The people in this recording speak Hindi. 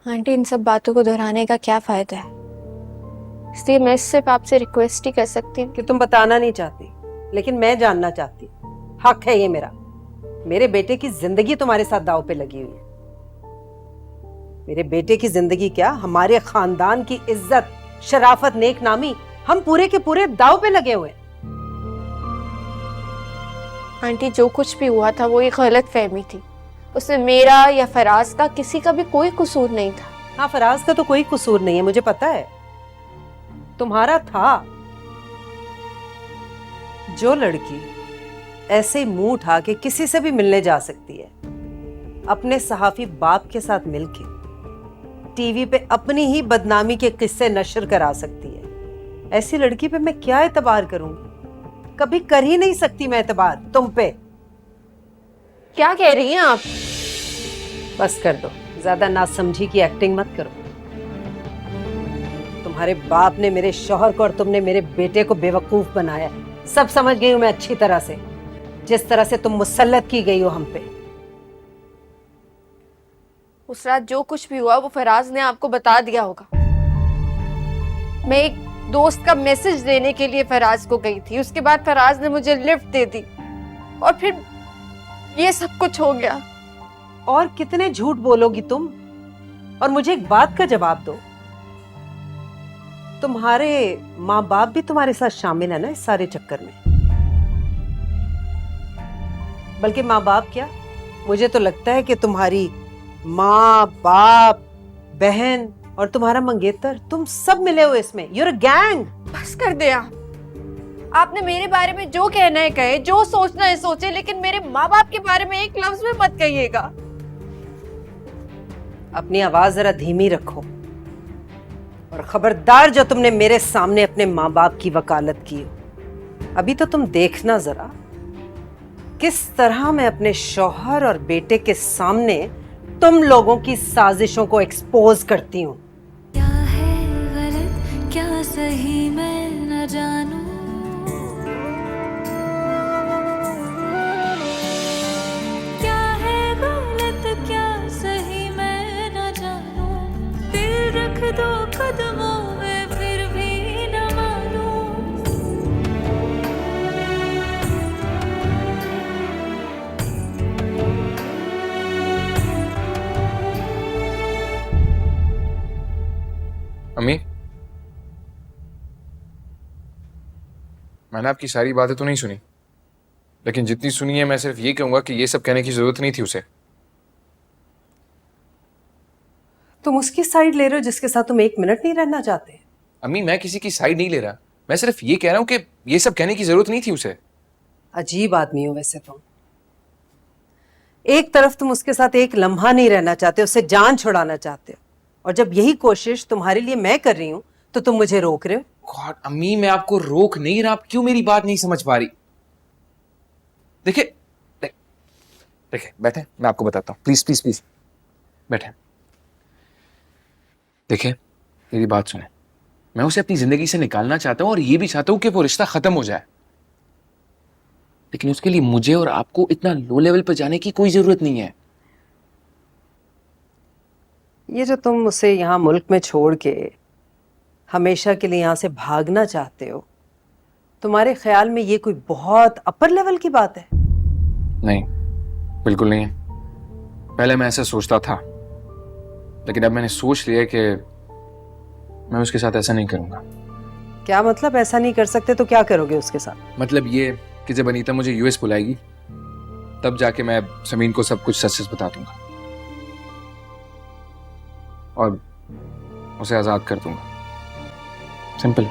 आंटी, इन सब बातों को दोहराने का क्या फायदा है? इसलिए मैं सिर्फ आपसे रिक्वेस्ट ही कर सकती हूँ कि तुम बताना नहीं चाहती, लेकिन मैं जानना चाहती। हक है ये मेरा। मेरे बेटे की जिंदगी तुम्हारे साथ दांव पे लगी हुई है। मेरे बेटे की जिंदगी क्या, हमारे खानदान की इज्जत, शराफत, नेक नामी, हम पूरे के पूरे दांव पे लगे हुए हैं। आंटी, जो कुछ भी हुआ था वो एक गलत फहमी थी। उसमें मेरा या फराज का किसी का भी कोई कसूर नहीं था। हाँ, फराज का तो कोई कसूर नहीं है, मुझे पता है। तुम्हारा था। जो लड़की ऐसे मुंह उठा के किसी से भी मिलने जा सकती है, अपने सहाफी बाप के साथ मिलके टीवी पे अपनी ही बदनामी के किस्से नशर करा सकती है, ऐसी लड़की पे मैं क्या एतबार करूंगी? कभी कर ही नहीं सकती मैं एतबार तुम पे। क्या कह रही हैं आप? बस कर दो, ज्यादा नासमझी की एक्टिंग मत करो। तुम्हारे बाप ने मेरे शौहर को और तुमने मेरे बेटे को बेवकूफ बनाया। सब समझ गई हूं मैं अच्छी तरह से, जिस तरह से तुम मुसल्लत की गई हो हम पे। उस रात जो कुछ भी हुआ वो फराज ने आपको बता दिया होगा। मैं एक दोस्त का मैसेज देने के लिए फराज को गई थी, उसके बाद फराज ने मुझे लिफ्ट दे दी और फिर ये सब कुछ हो गया। और कितने झूठ बोलोगी तुम? और मुझे एक बात का जवाब दो, तुम्हारे माँ बाप भी तुम्हारे साथ शामिल है ना इस सारे चक्कर में? बल्कि माँ बाप क्या, मुझे तो लगता है कि तुम्हारी माँ बाप, बहन और तुम्हारा मंगेतर, तुम सब मिले हो इसमें। You're a gang. बस कर दे आप। आपने मेरे बारे में जो कहना है कहे, जो सोचना है सोचे, लेकिन मेरे माँ बाप के बारे में एक लफ्ज भी मत कहिएगा। अपनी आवाज जरा धीमी रखो और खबरदार जो तुमने मेरे सामने अपने माँ बाप की वकालत की हो। अभी तो तुम देखना जरा किस तरह मैं अपने शौहर और बेटे के सामने तुम लोगों की साजिशों को एक्सपोज करती हूँ। क्या है गलत क्या सही मैं न जानूं, क्या है गलत क्या सही मैं न जानूं, दिल रख दो कदमों में फिर भी न मानूं। अम्मी, मैंने आपकी सारी बातें तो नहीं सुनी, लेकिन जितनी सुनी है मैं सिर्फ ये कहूंगा कि ये सब कहने की जरूरत नहीं थी उसे। तुम उसकी साइड ले रहे हो जिसके साथ तुम एक मिनट नहीं रहना चाहते। अम्मी, मैं किसी की साइड नहीं ले रहा, मैं सिर्फ ये कह रहा हूं कि ये सब कहने की जरूरत नहीं थी उसे। अजीब आदमी हो वैसे तुम। एक तरफ तुम उसके साथ एक लम्हा नहीं रहना चाहते, उससे जान छुड़ाना चाहते हो, और जब यही कोशिश तुम्हारे लिए मैं कर रही हूं तो तुम मुझे रोक रहे हो। गॉड अम्मी, मैं आपको रोक नहीं रहा, आप क्यों मेरी बात नहीं समझ पा रही? देखिए देखिए, बैठे, मैं आपको बताता हूँ। प्लीज प्लीज प्लीज बैठे। देखिए, मेरी बात सुने। मैं उसे अपनी जिंदगी से निकालना चाहता हूँ और ये भी चाहता हूँ कि वो रिश्ता खत्म हो जाए, लेकिन उसके लिए मुझे और आपको इतना लो लेवल पर जाने की कोई जरूरत नहीं है। ये जो तुम उसे यहाँ मुल्क में छोड़ के हमेशा के लिए यहाँ से भागना चाहते हो, तुम्हारे ख्याल में ये कोई बहुत अपर लेवल की बात है? नहीं, बिल्कुल नहीं है। पहले मैं ऐसा सोचता था, लेकिन अब मैंने सोच लिया कि मैं उसके साथ ऐसा नहीं करूंगा। क्या मतलब ऐसा नहीं कर सकते तो क्या करोगे उसके साथ? मतलब ये कि जब अनीता मुझे यूएस बुलाएगी तब जाके मैं समीन को सब कुछ सच सच बता दूंगा और उसे आजाद कर दूंगा। सिंपल।